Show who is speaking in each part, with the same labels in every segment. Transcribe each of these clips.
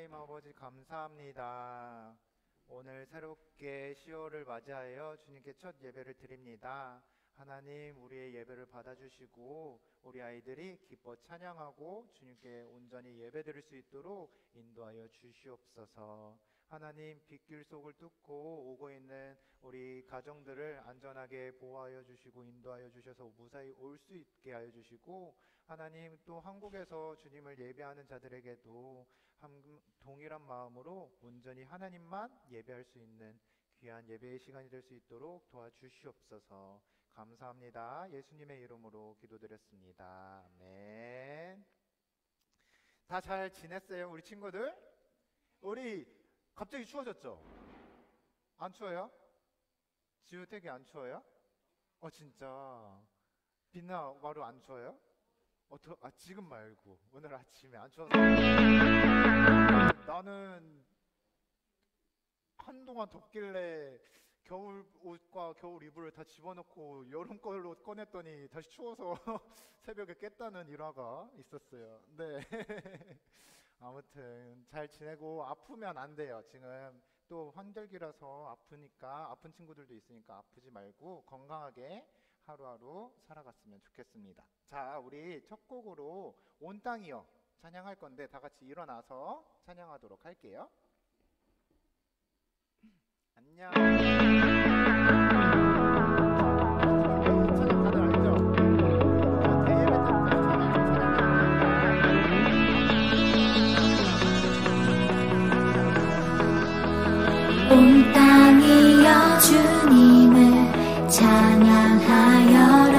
Speaker 1: 하나님 아버지 감사합니다. 오늘 새롭게 10월을 맞이하여 주님께 첫 예배를 드립니다. 하나님, 우리의 예배를 받아주시고 우리 아이들이 기뻐 찬양하고 주님께 온전히 예배드릴 수 있도록 인도하여 주시옵소서. 하나님, 빗길 속을 뚫고 오고 있는 우리 가정들을 안전하게 보호하여 주시고 인도하여 주셔서 무사히 올 수 있게 하여 주시고, 하나님, 또 한국에서 주님을 예배하는 자들에게도 동일한 마음으로 온전히 하나님만 예배할 수 있는 귀한 예배의 시간이 될 수 있도록 도와주시옵소서. 감사합니다. 예수님의 이름으로 기도드렸습니다. 아멘. 다 잘 지냈어요, 우리 친구들? 우리 갑자기 추워졌죠? 안 추워요? 지우택이 안 추워요? 진짜 빛나 마루 안 추워요? 지금 말고 오늘 아침에 안 추워서. 나는 한동안 덥길래 겨울 옷과 겨울 이불을 다 집어넣고 여름 걸로 꺼냈더니 다시 추워서 새벽에 깼다는 일화가 있었어요. 네. 아무튼 잘 지내고 아프면 안 돼요. 지금 또 환절기라서 아프니까, 아픈 친구들도 있으니까 아프지 말고 건강하게 하루하루 살아갔으면 좋겠습니다. 자, 우리 첫 곡으로 온 땅이여 찬양할 건데 다 같이 일어나서 찬양하도록 할게요. 안녕. 찬양 다들 알죠? 대예배 때
Speaker 2: 온 땅이여 주님을 찬양하여라.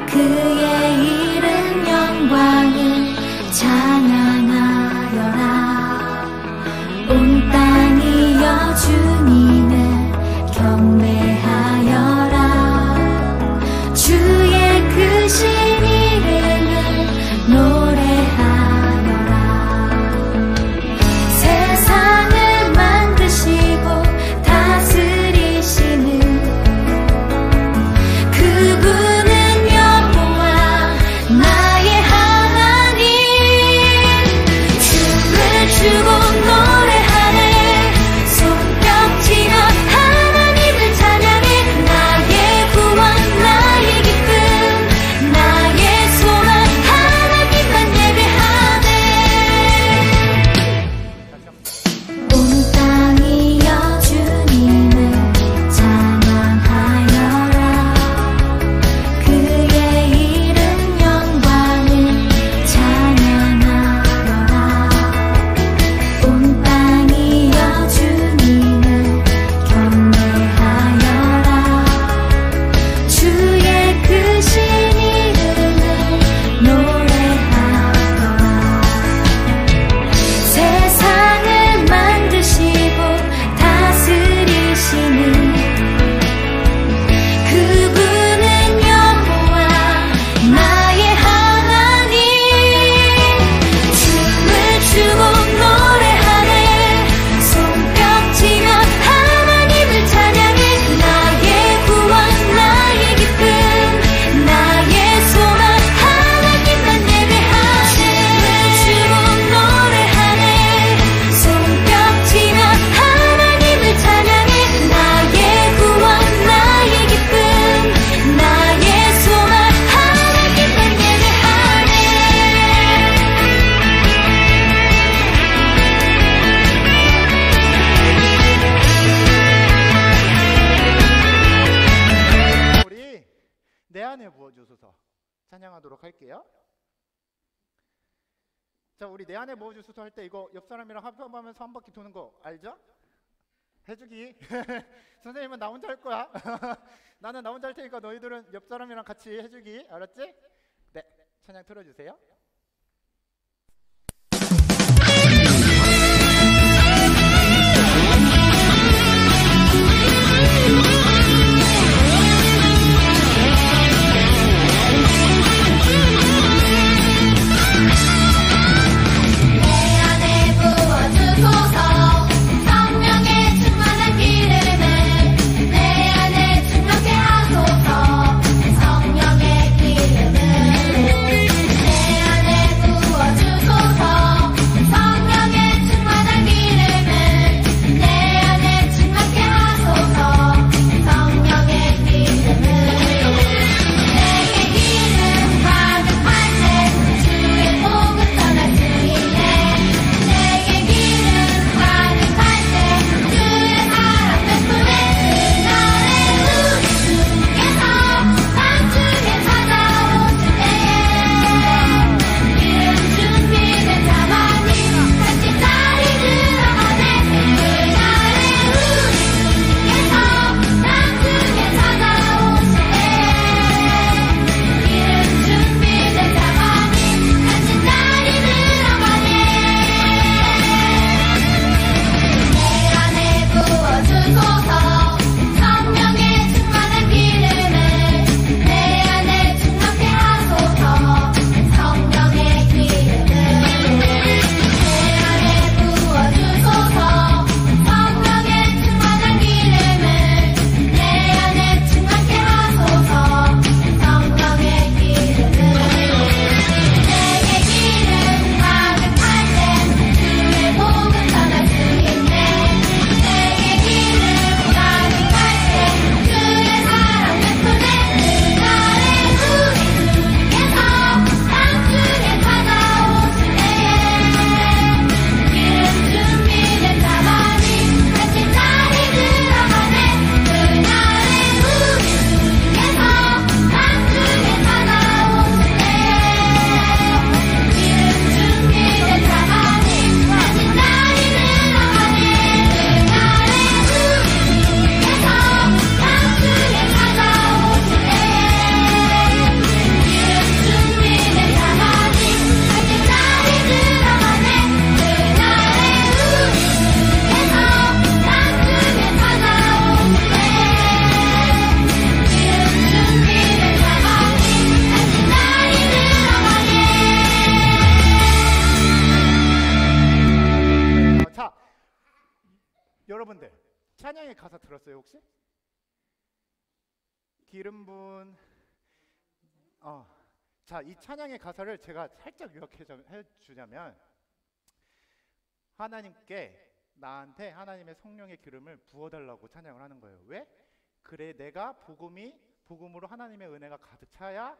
Speaker 2: 그의 이름 영광을 찬양하여라. 온 땅이여 주님을 경배하여라. 주의 크신 이름을 노래하여라. 세상을 만드시고 다스리시는 그분은 여호와 나의 하나님. 춤을 추고 노래하네. 손뼉치며 하나님을 찬양해. 나의 구원 나의 기쁨 나의 소망 하나님만 예배하네. 온 땅이여 주님을 찬양하여라. 그의 이름 영광을 찬양하여라. 온 땅이여 주님을 경배하여라. 주의 크신 이름을 노래하여라. 세상을 만드시고 다스리시는 그분은 여호와 나의 하나님. 춤을 추고 노래하네. 손뼉치며 하나님을 찬양해. 나의 구원 나의 기쁨 나의 소망 하나님만 예배하네. 춤을 추고 노래하네. 손뼉치며 하나님을 찬양해. 나의 구원 나의 기쁨 나의 소망 하나님만 예배하네.
Speaker 1: 우리 내 안에 부어주소서 찬양하도록 할게요. 자, 우리 내 안에 부어주소서 할 때 이거 옆 사람이랑 합하면서 한 바퀴 도는 거 알죠? 해주기. 선생님은 나 혼자 할 거야. 나는 나 혼자 할 테니까 너희들은 옆 사람이랑 같이 해주기. 알았지? 네, 찬양 틀어주세요.
Speaker 2: 내 안에 부어주소서. 성령의 충만한 기름을 내 안에 충만케 하소서. 성령의 기름을 내
Speaker 1: 여러분들 찬양의 가사 들었어요 혹시? 기름 부은 자, 이 찬양의 가사를 제가 살짝 요약해 주자면 하나님께 나한테 하나님의 성령의 기름을 부어달라고 찬양을 하는 거예요. 왜? 그래 내가 복음으로 하나님의 은혜가 가득 차야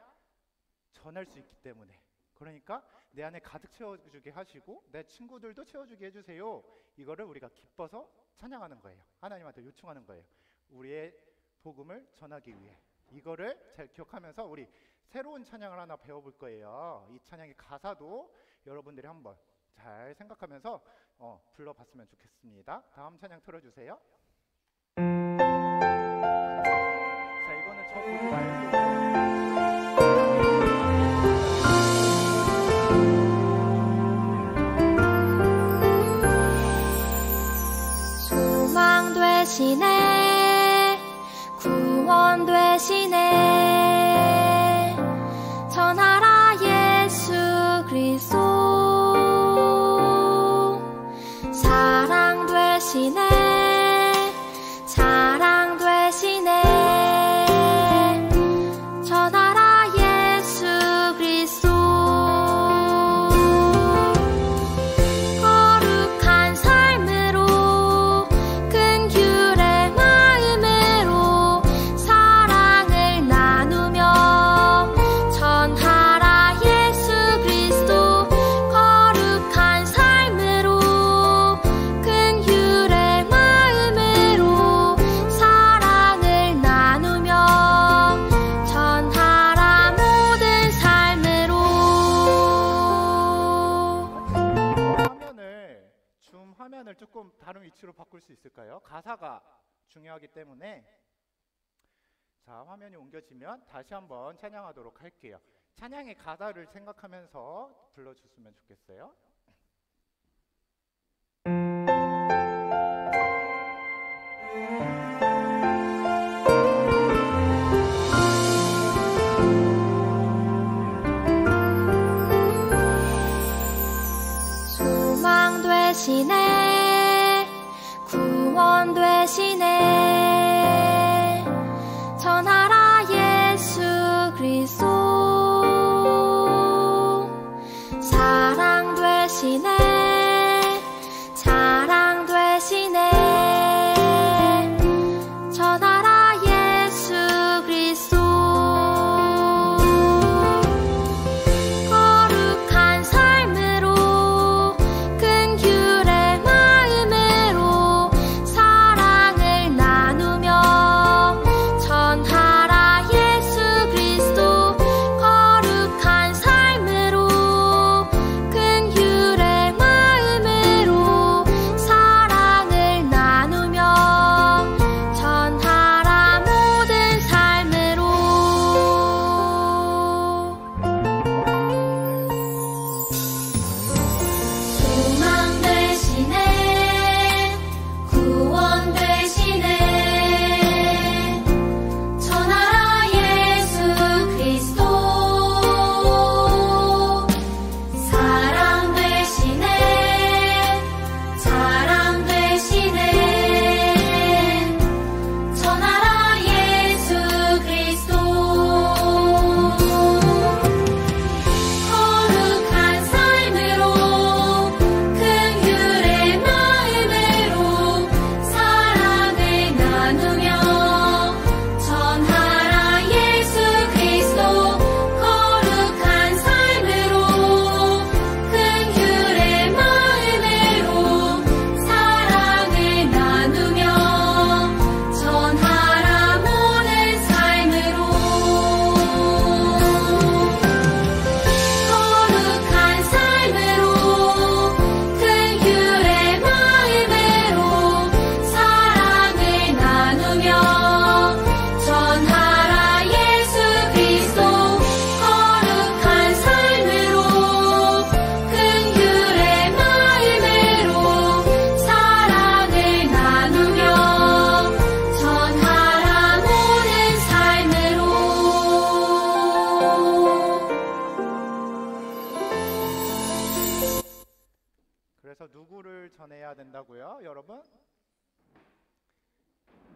Speaker 1: 전할 수 있기 때문에. 그러니까 내 안에 가득 채워주게 하시고 내 친구들도 채워주게 해주세요. 이거를 우리가 기뻐서 찬양하는 거예요. 하나님한테 요청하는 거예요. 우리의 복음을 전하기 위해. 이거를 잘 기억하면서 우리 새로운 찬양을 하나 배워볼 거예요. 이 찬양의 가사도 여러분들이 한번 잘 생각하면서 불러봤으면 좋겠습니다. 다음 찬양 틀어주세요. 자, 이거는 저 보지 말고
Speaker 2: 소망 되시네 구원 되시네 전하라 예수 그리스도 사랑 되시네 자랑 되시네 전하라 예수 그리스도 거룩한 삶으로 큰 귤의 마음으로 사랑을 나누며 전하라 예수 그리스도 거룩한 삶으로 큰 귤의 마음으로 사랑을 나누며 전하라 모든 삶으로.
Speaker 1: 화면을 조금 다른 위치로 바꿀 수 있을까요? 가사가 중요하기 때문에. 자, 화면이 옮겨지면 다시 한번 찬양하도록 할게요. 찬양의 가사를 생각하면서 불러주시면 좋겠어요.
Speaker 2: 소망 되시네 구원 되시네 전하라 예수 그리스도 사랑 되시네 자랑 되시네 전하라 예수 그리스도 거룩한 삶으로 큰 귤의 마음으로 사랑을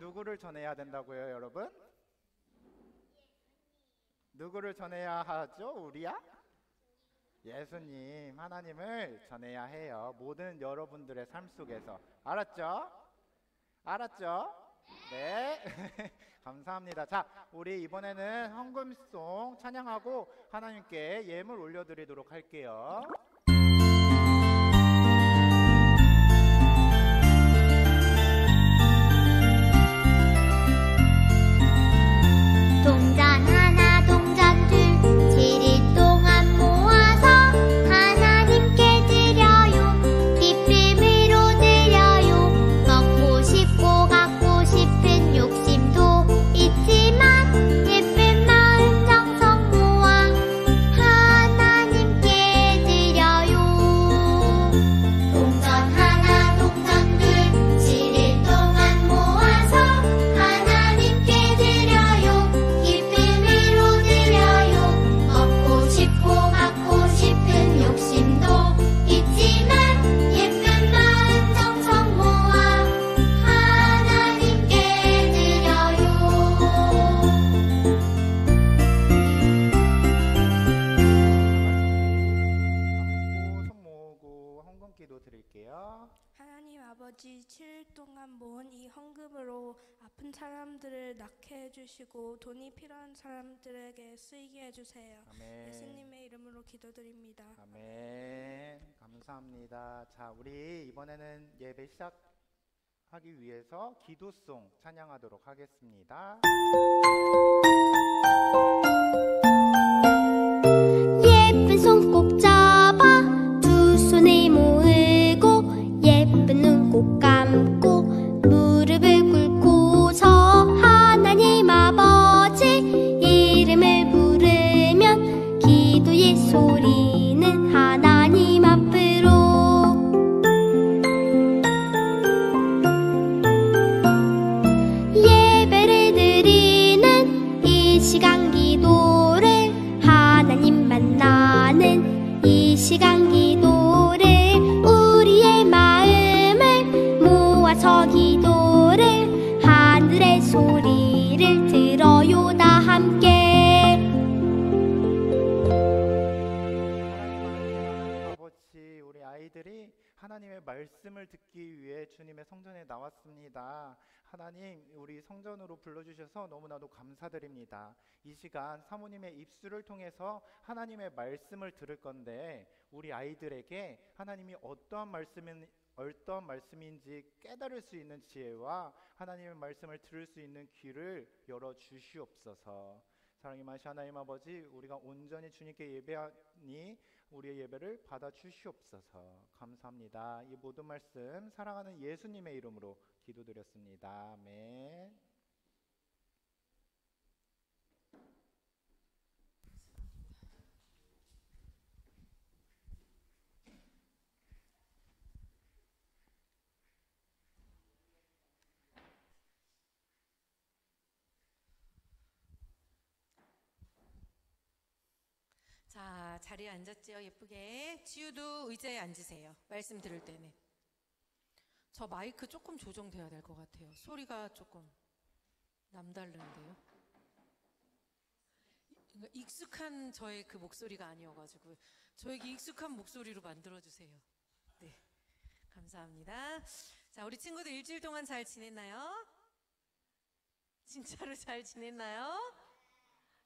Speaker 1: 누구를 전해야 된다고요, 여러분? 누구를 전해야 하죠? 우리야? 예수님, 하나님을 전해야 해요. 모든 여러분들의 삶 속에서. 알았죠? 알았죠? 네. 감사합니다. 자, 우리 이번에는 헌금송 찬양하고 하나님께 예물 올려드리도록 할게요.
Speaker 2: 동전 하나 동전 둘 7일 동안 모아서 하나님께 드려요. 기쁨으로 드려요. 먹고 싶고 갖고 싶은 욕심도 있지만 예쁜 마음 정성 모아 하나님께 드려요. 동전 하나 동전 둘 7일 동안 모아서 하나님께 드려요. 기쁨으로 드려요. 먹고 싶고 갖고 싶은 욕심도 있지만 예쁜 마음 정성 모아 하나님께 드려요.
Speaker 1: 손 모으고 헌금기도 드릴게요.
Speaker 3: 하나님 아버지 7일 동안 모은 이 헌금으로 아픈 사람들을 낫게 해주시고 돈이 필요한 사람들에게 쓰이게 해주세요.
Speaker 1: 아멘.
Speaker 3: 예수님의 이름으로 기도드립니다.
Speaker 1: 아멘. 감사합니다. 자, 우리 이번에는 예배 시작하기 위해서 기도송 찬양하도록 하겠습니다.
Speaker 2: 예쁜 손 꼭 잡아 두 손에 모으고 예쁜 눈 꼭 감고 무릎을 꿇고서 하나님 아버지 이름을 부르면 기도의 소리는 하나님 앞으로 예배를 드리는 이 시간 기도를 하나님 만나는 이 시간 기도를 우리의 마음을 모아서 기도를 하늘의 소리를 들어요 다 함께.
Speaker 1: 하나님 아버지, 우리 아이들이 하나님의 말씀을 듣기 위해 주님의 성전에 나왔습니다. 하나님, 우리 성전으로 불러주셔서 너무나도 감사드립니다. 이 시간 사모님의 입술을 통해서 하나님의 말씀을 들을 건데 우리 아이들에게 하나님이 어떠한 말씀인지 깨달을 수 있는 지혜와 하나님의 말씀을 들을 수 있는 귀를 열어 주시옵소서. 사랑의 마시 하나님 아버지, 우리가 온전히 주님께 예배하니 우리의 예배를 받아 주시옵소서. 감사합니다. 이 모든 말씀 사랑하는 예수님의 이름으로 기도드렸습니다. 아멘.
Speaker 4: 자, 자리에 앉았지요? 예쁘게. 지우도 의자에 앉으세요. 말씀 들을 때는. 저 마이크 조금 조정돼야 될 것 같아요. 소리가 조금 남다른데요. 익숙한 저의 그 목소리가 아니어가지고 저에게 익숙한 목소리로 만들어주세요. 네, 감사합니다. 자, 우리 친구들 일주일 동안 잘 지냈나요? 진짜로 잘 지냈나요?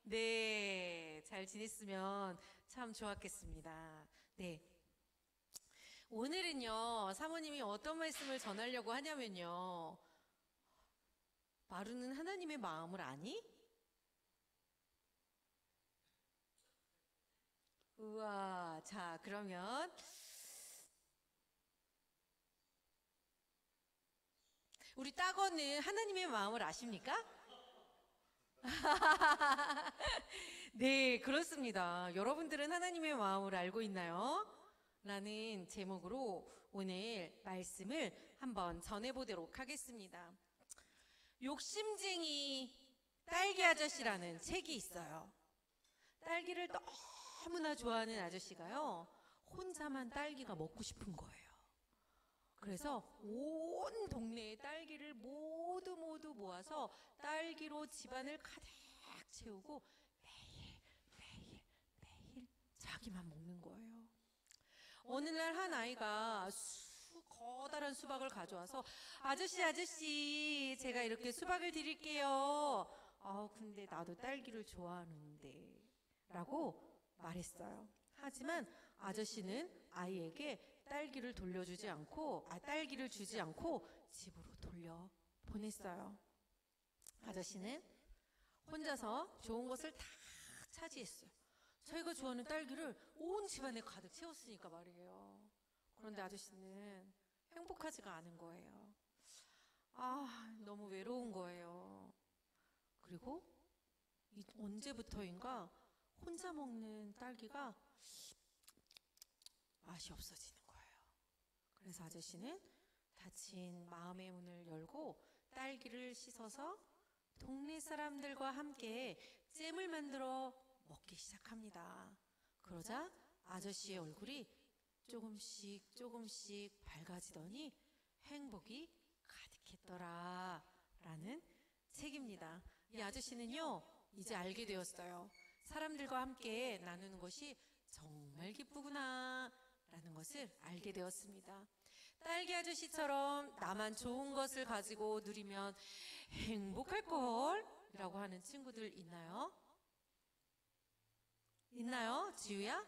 Speaker 4: 네, 잘 지냈으면 참 좋았겠습니다. 네, 오늘은요, 사모님이 어떤 말씀을 전하려고 하냐면요, 마루는 하나님의 마음을 아니? 우와, 자, 그러면 우리 따거는 하나님의 마음을 아십니까? 네, 그렇습니다. 여러분들은 하나님의 마음을 알고 있나요? 라는 제목으로 오늘 말씀을 한번 전해보도록 하겠습니다. 욕심쟁이 딸기 아저씨라는 책이 있어요. 딸기를 너무나 좋아하는 아저씨가요, 혼자만 딸기가 먹고 싶은 거예요. 그래서 온 동네의 딸기를 모두 모아서 딸기로 집안을 가득 채우고 매일 자기만 먹는 거예요. 어느 날 한 아이가 커다란 수박을 가져와서 아저씨 제가 이렇게 수박을 드릴게요. 근데 나도 딸기를 좋아하는데 라고 말했어요. 하지만 아저씨는 아이에게 딸기를 주지 않고 집으로 돌려 보냈어요. 아저씨는 혼자서 좋은 것을 다 차지했어요. 자기가 좋아하는 딸기를 온 집안에 가득 채웠으니까 말이에요. 그런데 아저씨는 행복하지가 않은 거예요. 너무 외로운 거예요. 그리고 언제부터인가 혼자 먹는 딸기가 맛이 없어지는 거예요. 그래서 아저씨는 닫힌 마음의 문을 열고 딸기를 씻어서 동네 사람들과 함께 잼을 만들어 먹기 시작합니다. 그러자 아저씨의 얼굴이 조금씩 밝아지더니 행복이 가득했더라 라는 책입니다. 이 아저씨는요, 이제 알게 되었어요. 사람들과 함께 나누는 것이 정말 기쁘구나 라는 것을 알게 되었습니다. 딸기 아저씨처럼 나만 좋은 것을 가지고 누리면 행복할걸 이라고 하는 친구들 있나요? 지우야?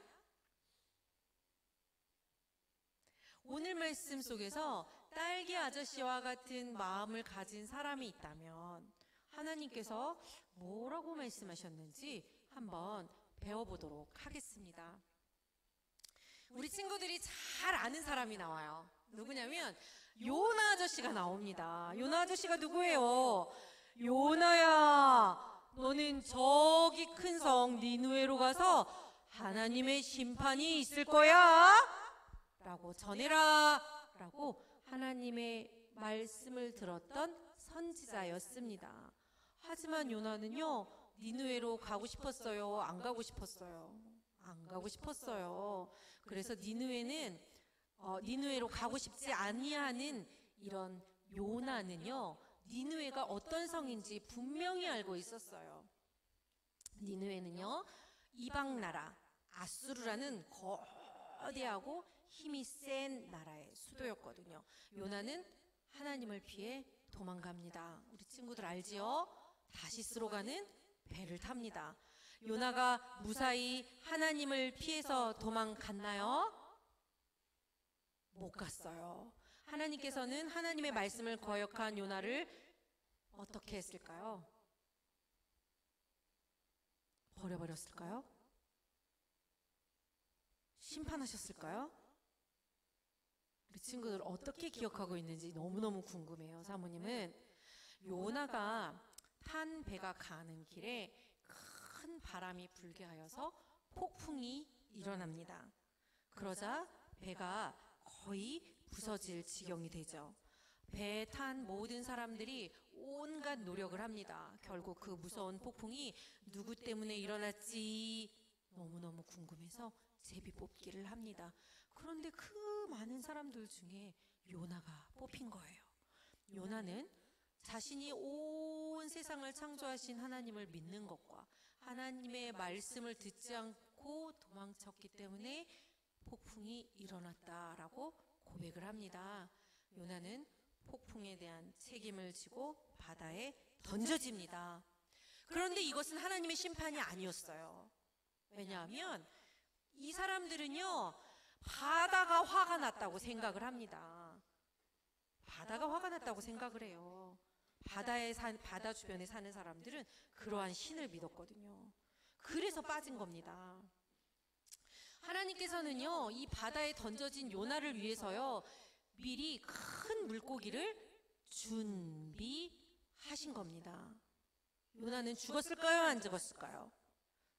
Speaker 4: 오늘 말씀 속에서 딸기 아저씨와 같은 마음을 가진 사람이 있다면 하나님께서 뭐라고 말씀하셨는지 한번 배워보도록 하겠습니다. 우리 친구들이 잘 아는 사람이 나와요. 누구냐면 요나 아저씨가 나옵니다. 요나 아저씨가 누구예요? 요나야, 너는 저기 큰 성 니느웨로 가서 하나님의 심판이 있을 거야 라고 전해라 라고 하나님의 말씀을 들었던 선지자였습니다. 하지만 요나는요, 니느웨로 가고 싶었어요? 안 가고 싶었어요? 안 가고 싶었어요. 그래서 니느웨로 가고 싶지 아니하는 이런 요나는요, 니느웨가 어떤 성인지 분명히 알고 있었어요. 니느웨는요, 이방 나라 아수르라는 거대하고 힘이 센 나라의 수도였거든요. 요나는 하나님을 피해 도망갑니다. 우리 친구들 알지요? 다시스로 가는 배를 탑니다. 요나가 무사히 하나님을 피해서 도망갔나요? 못 갔어요. 하나님께서는 하나님의 말씀을 거역한 요나를 어떻게 했을까요? 버려버렸을까요? 심판하셨을까요? 우리 친구들 어떻게 기억하고 있는지 너무너무 궁금해요. 사모님은 요나가 탄 배가 가는 길에 큰 바람이 불게 하여서 폭풍이 일어납니다. 그러자 배가 거의 부서질 지경이 되죠. 배에 탄 모든 사람들이 온갖 노력을 합니다. 결국 그 무서운 폭풍이 누구 때문에 일어났지 너무너무 궁금해서 제비뽑기를 합니다. 그런데 그 많은 사람들 중에 요나가 뽑힌 거예요. 요나는 자신이 온 세상을 창조하신 하나님을 믿는 것과 하나님의 말씀을 듣지 않고 도망쳤기 때문에 폭풍이 일어났다라고 고백을 합니다. 요나는 폭풍에 대한 책임을 지고 바다에 던져집니다. 그런데 이것은 하나님의 심판이 아니었어요. 왜냐하면 이 사람들은요, 바다가 화가 났다고 생각을 합니다. 바다가 화가 났다고 생각을 해요. 바다 주변에 사는 사람들은 그러한 신을 믿었거든요. 그래서 빠진 겁니다. 하나님께서는요, 이 바다에 던져진 요나를 위해서요, 미리 큰 물고기를 준비하신 겁니다. 요나는 죽었을까요? 안 죽었을까요?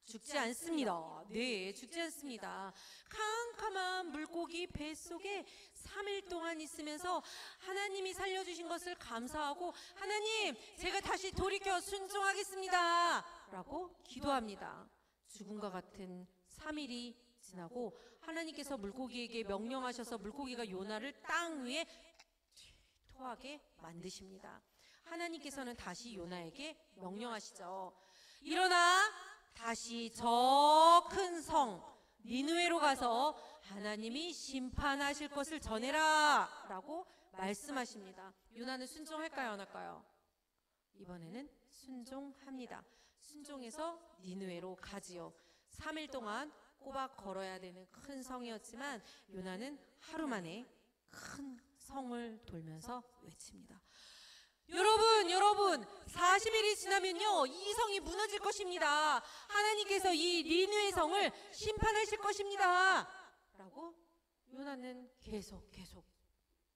Speaker 4: 죽지 않습니다. 네, 죽지 않습니다. 캄캄한 물고기 뱃속에 3일 동안 있으면서 하나님이 살려주신 것을 감사하고 하나님, 제가 다시 돌이켜 순종하겠습니다 라고 기도합니다. 죽음과 같은 3일이 지나고 하나님께서 물고기에게 명령하셔서 물고기가 요나를 땅 위에 토하게 만드십니다. 하나님께서는 다시 요나에게 명령하시죠. 일어나 다시 저 큰 성 니느웨로 가서 하나님이 심판하실 것을 전해라 라고 말씀하십니다. 요나는 순종할까요, 안 할까요? 이번에는 순종합니다. 순종해서 니느웨로 가지요. 3일 동안 꼬박 걸어야 되는 큰 성이었지만 요나는 하루 만에 큰 성을 돌면서 외칩니다. 여러분 40일이 지나면요 이 성이 무너질 것입니다. 하나님께서 이 니느웨 성을 심판하실 것입니다 라고 요나는 계속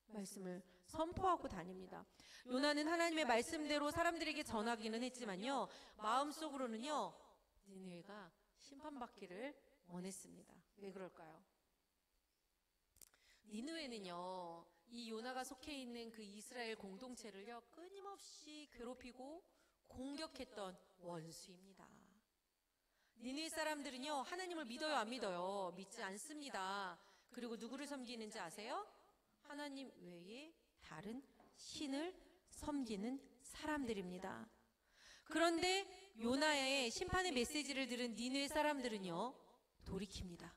Speaker 4: 말씀을 선포하고 다닙니다. 요나는 하나님의 말씀대로 사람들에게 전하기는 했지만요 마음속으로는요 니느웨가 심판받기를 원했습니다. 왜 그럴까요? 니느웨는요 이 요나가 속해 있는 그 이스라엘 공동체를요 끊임없이 괴롭히고 공격했던 원수입니다. 니느웨 사람들은요 하나님을 믿어요, 안 믿어요? 믿지 않습니다. 그리고 누구를 섬기는지 아세요? 하나님 외에 다른 신을 섬기는 사람들입니다. 그런데 요나의 심판의 메시지를 들은 니느웨 사람들은요 돌이킵니다.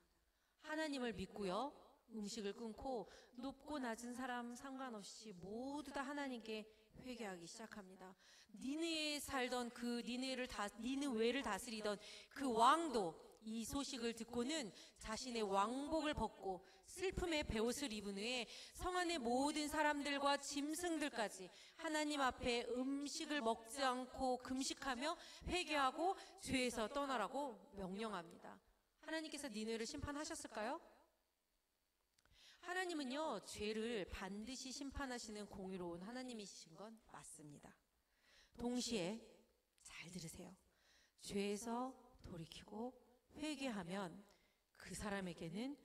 Speaker 4: 하나님을 믿고요 음식을 끊고 높고 낮은 사람 상관없이 모두 다 하나님께 회개하기 시작합니다. 니느웨에 살던 그 니느웨를 다스리던 그 왕도 이 소식을 듣고는 자신의 왕복을 벗고 슬픔의 베옷을 입은 후에 성 안의 모든 사람들과 짐승들까지 하나님 앞에 음식을 먹지 않고 금식하며 회개하고 죄에서 떠나라고 명령합니다. 하나님께서 니느웨를 심판하셨을까요? 하나님은요 죄를 반드시 심판하시는 공의로운 하나님이신 건 맞습니다. 동시에 잘 들으세요. 죄에서 돌이키고 회개하면 그 사람에게는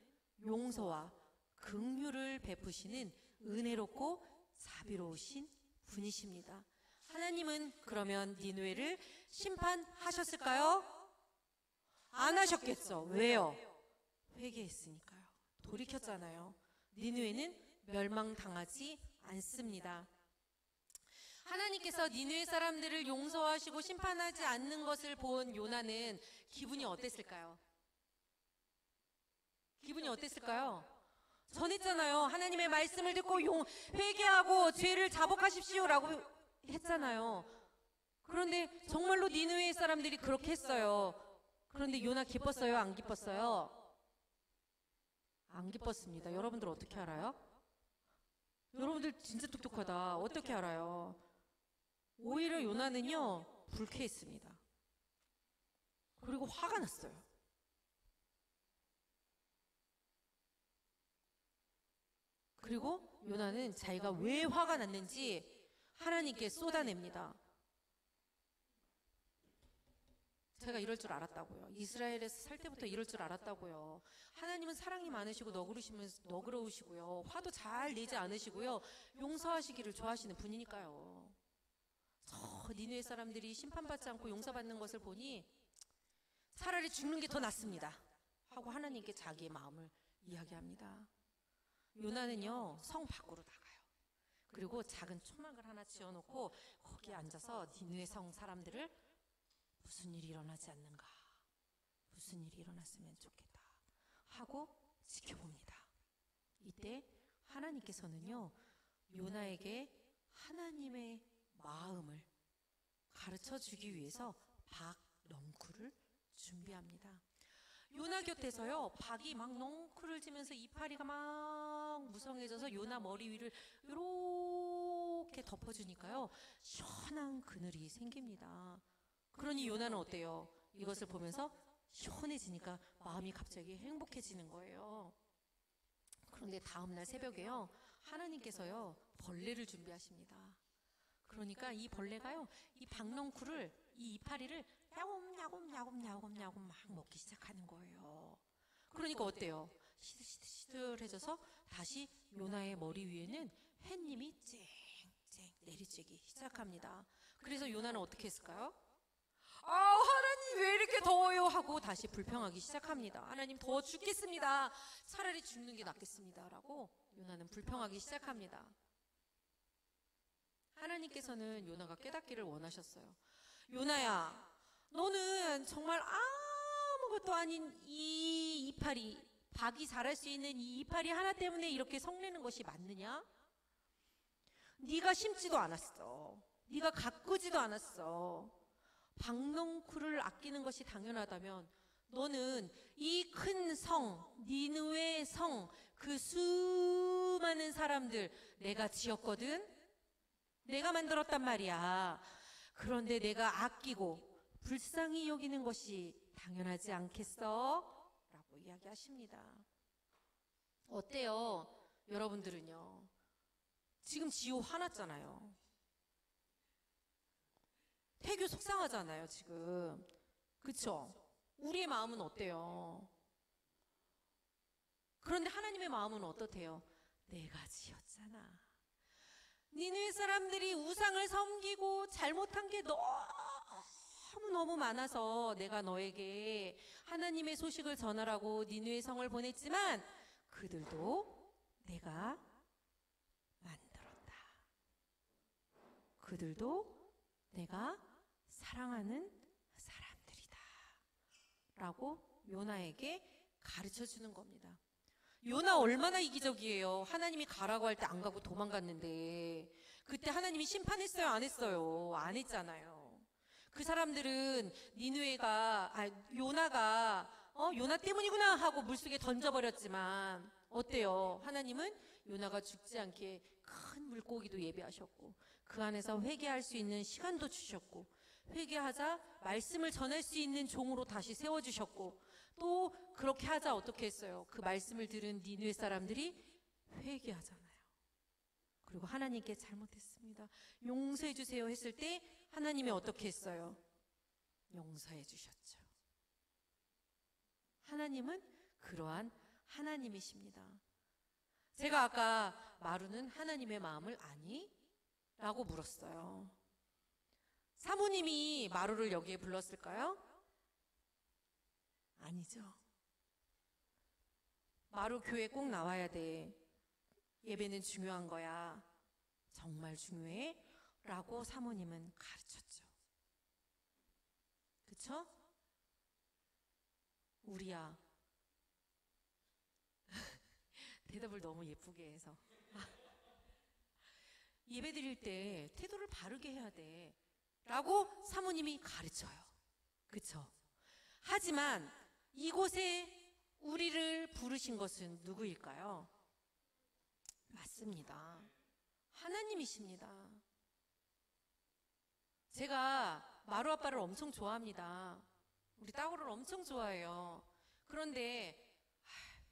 Speaker 4: 용서와 긍휼을 베푸시는 은혜롭고 자비로우신 분이십니다. 하나님은 그러면 니느웨를 심판하셨을까요? 안 하셨겠죠. 왜요? 회개했으니까요. 돌이켰잖아요. 니느웨는 멸망당하지 않습니다. 하나님께서 니느웨 사람들을 용서하시고 심판하지 않는 것을 본 요나는 기분이 어땠을까요? 전했잖아요. 하나님의 말씀을 듣고 회개하고 죄를 자복하십시오라고 했잖아요. 그런데 정말로 니느웨 사람들이 그렇게 했어요. 그런데 요나 기뻤어요? 안 기뻤어요? 안 기뻤습니다. 여러분들 어떻게 알아요? 여러분들 진짜 똑똑하다. 어떻게 알아요? 오히려 요나는요 불쾌했습니다. 그리고 화가 났어요. 그리고 요나는 자기가 왜 화가 났는지 하나님께 쏟아냅니다. 제가 이럴 줄 알았다고요. 이스라엘에서 살 때부터 이럴 줄 알았다고요. 하나님은 사랑이 많으시고 너그러우시고요. 화도 잘 내지 않으시고요. 용서하시기를 좋아하시는 분이니까요. 저 니느웨 사람들이 심판받지 않고 용서받는 것을 보니 차라리 죽는 게 더 낫습니다 하고 하나님께 자기의 마음을 이야기합니다. 요나는요 성 밖으로 나가요. 그리고 작은 초막을 하나 지어놓고 거기에 앉아서 니느웨 성 사람들을 무슨 일이 일어나지 않는가, 무슨 일이 일어났으면 좋겠다 하고 지켜봅니다. 이때 하나님께서는요 요나에게 하나님의 마음을 가르쳐 주기 위해서 박넝쿨을 준비합니다. 요나 곁에서요 박이 막 넝쿨을 지면서 이파리가 막 무성해져서 요나 머리 위를 이렇게 덮어주니까요 시원한 그늘이 생깁니다. 그러니 요나는 어때요? 이것을 보면서 시원해지니까 마음이 갑자기 행복해지는 거예요. 그런데 다음날 새벽에요 하나님께서요 벌레를 준비하십니다. 그러니까 이 벌레가요 이 박넝쿨을 이 이파리를 야곱야곱야곱야곱야곱 막 먹기 시작하는 거예요. 그러니까 어때요? 시들시들해져서 다시 요나의 머리 위에는 햇님이 쨍쨍 내리쬐기 시작합니다. 그래서 요나는 어떻게 했을까요? 하나님 왜 이렇게 더워요? 하고 다시 불평하기 시작합니다. 하나님 더워 죽겠습니다. 차라리 죽는 게 낫겠습니다 라고 요나는 불평하기 시작합니다. 하나님께서는 요나가 깨닫기를 원하셨어요. 요나야, 너는 정말 아무것도 아닌 이 이파리, 박이 자랄 수 있는 이 이파리 하나 때문에 이렇게 성내는 것이 맞느냐? 네가 심지도 않았어. 네가 가꾸지도 않았어. 박농쿨을 아끼는 것이 당연하다면 너는 이 큰 성, 니느웨 성, 그 수많은 사람들 내가 지었거든? 내가 만들었단 말이야. 그런데 내가 아끼고 불쌍히 여기는 것이 당연하지 않겠어? 라고 이야기하십니다. 어때요? 여러분들은요? 지금 지호 화났잖아요. 태교 속상하잖아요, 지금. 그쵸? 우리의 마음은 어때요? 그런데 하나님의 마음은 어떻대요? 내가 지었잖아. 니네 사람들이 우상을 섬기고 잘못한 게 너무너무 많아서 내가 너에게 하나님의 소식을 전하라고 니느웨 성을 보냈지만 그들도 내가 만들었다. 그들도 내가 사랑하는 사람들이다. 라고 요나에게 가르쳐 주는 겁니다. 요나 얼마나 이기적이에요. 하나님이 가라고 할 때 안 가고 도망갔는데 그때 하나님이 심판했어요? 안 했어요? 안 했잖아요. 그 사람들은 요나가 요나 때문이구나 하고 물속에 던져버렸지만 어때요? 하나님은 요나가 죽지 않게 큰 물고기도 예비하셨고 그 안에서 회개할 수 있는 시간도 주셨고 회개하자 말씀을 전할 수 있는 종으로 다시 세워주셨고 또 그렇게 하자 어떻게 했어요? 그 말씀을 들은 니느웨 사람들이 회개하잖아요. 그리고 하나님께 잘못했습니다. 용서해 주세요 했을 때 하나님이 어떻게 했어요? 용서해 주셨죠. 하나님은 그러한 하나님이십니다. 제가 아까 마루는 하나님의 마음을 아니? 라고 물었어요. 사모님이 마루를 여기에 불렀을까요? 아니죠. 마루 교회 꼭 나와야 돼. 예배는 중요한 거야. 정말 중요해? 라고 사모님은 가르쳤죠. 그쵸? 우리야. 대답을 너무 예쁘게 해서. 예배 드릴 때 태도를 바르게 해야 돼. 라고 사모님이 가르쳐요. 그쵸? 하지만 이곳에 우리를 부르신 것은 누구일까요? 맞습니다. 하나님이십니다. 제가 마루 아빠를 엄청 좋아합니다. 우리 따구를 엄청 좋아해요. 그런데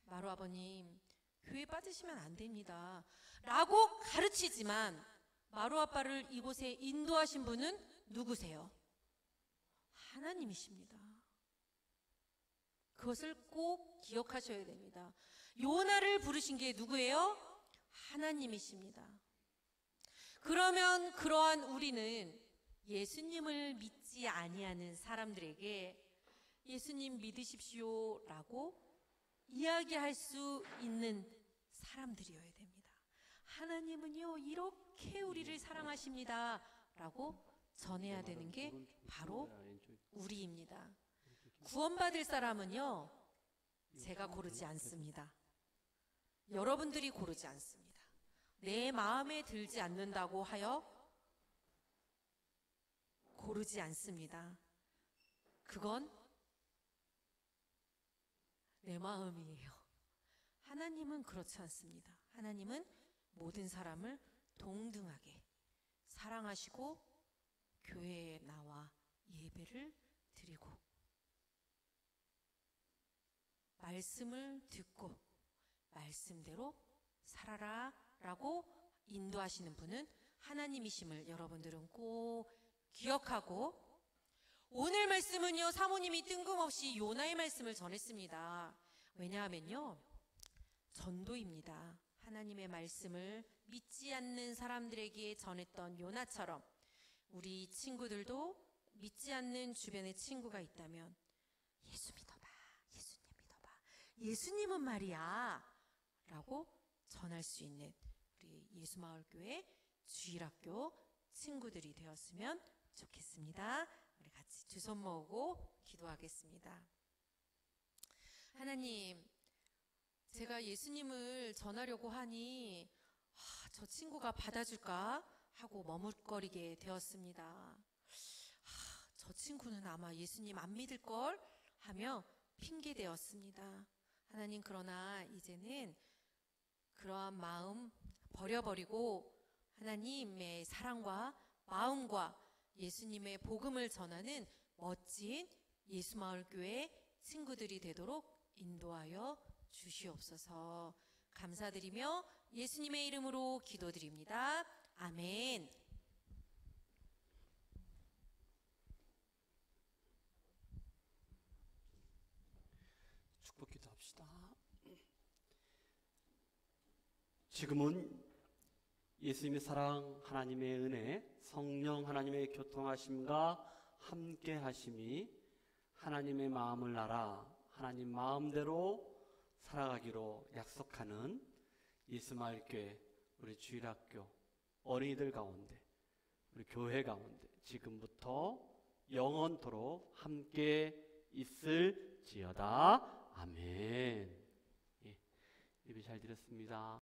Speaker 4: 마루 아버님 교회 빠지시면 안 됩니다. 라고 가르치지만 마루 아빠를 이곳에 인도하신 분은 누구세요? 하나님이십니다. 그것을 꼭 기억하셔야 됩니다. 요나를 부르신 게 누구예요? 하나님이십니다. 그러면 그러한 우리는 예수님을 믿지 아니하는 사람들에게 예수님 믿으십시오 라고 이야기할 수 있는 사람들이어야 됩니다. 하나님은요 이렇게 우리를 사랑하십니다 라고 전해야 되는 게 바로 우리입니다. 구원받을 사람은요 제가 고르지 않습니다. 여러분들이 고르지 않습니다. 내 마음에 들지 않는다고 하여 고르지 않습니다. 그건 내 마음이에요. 하나님은 그렇지 않습니다. 하나님은 모든 사람을 동등하게 사랑하시고 교회에 나와 예배를 드리고 말씀을 듣고 말씀대로 살아라 라고 인도하시는 분은 하나님이심을 여러분들은 꼭 기억하고 오늘 말씀은요 사모님이 뜬금없이 요나의 말씀을 전했습니다. 왜냐하면요 전도입니다. 하나님의 말씀을 믿지 않는 사람들에게 전했던 요나처럼 우리 친구들도 믿지 않는 주변에 친구가 있다면 예수 믿어봐, 예수님 믿어봐, 예수님은 말이야 라고 전할 수 있는 우리 예수마을교회 주일학교 친구들이 되었으면 좋겠습니다. 우리 같이 두 손 모으고 기도하겠습니다. 하나님, 제가 예수님을 전하려고 하니 저 친구가 받아줄까 하고 머뭇거리게 되었습니다. 저 친구는 아마 예수님 안 믿을걸 하며 핑계대었습니다. 하나님, 그러나 이제는 그러한 마음 버려버리고 하나님의 사랑과 마음과 예수님의 복음을 전하는 멋진 예수마을교회 친구들이 되도록 인도하여 주시옵소서. 감사드리며 예수님의 이름으로 기도드립니다. 아멘.
Speaker 5: 축복 기도합시다. 지금은 예수님의 사랑, 하나님의 은혜, 성령 하나님의 교통하심과 함께 하심이 하나님의 마음을 알아 하나님 마음대로 살아가기로 약속하는 예수마을교회 우리 주일학교 어린이들 가운데 우리 교회 가운데 지금부터 영원토록 함께 있을지어다. 아멘. 예배 잘 드렸습니다.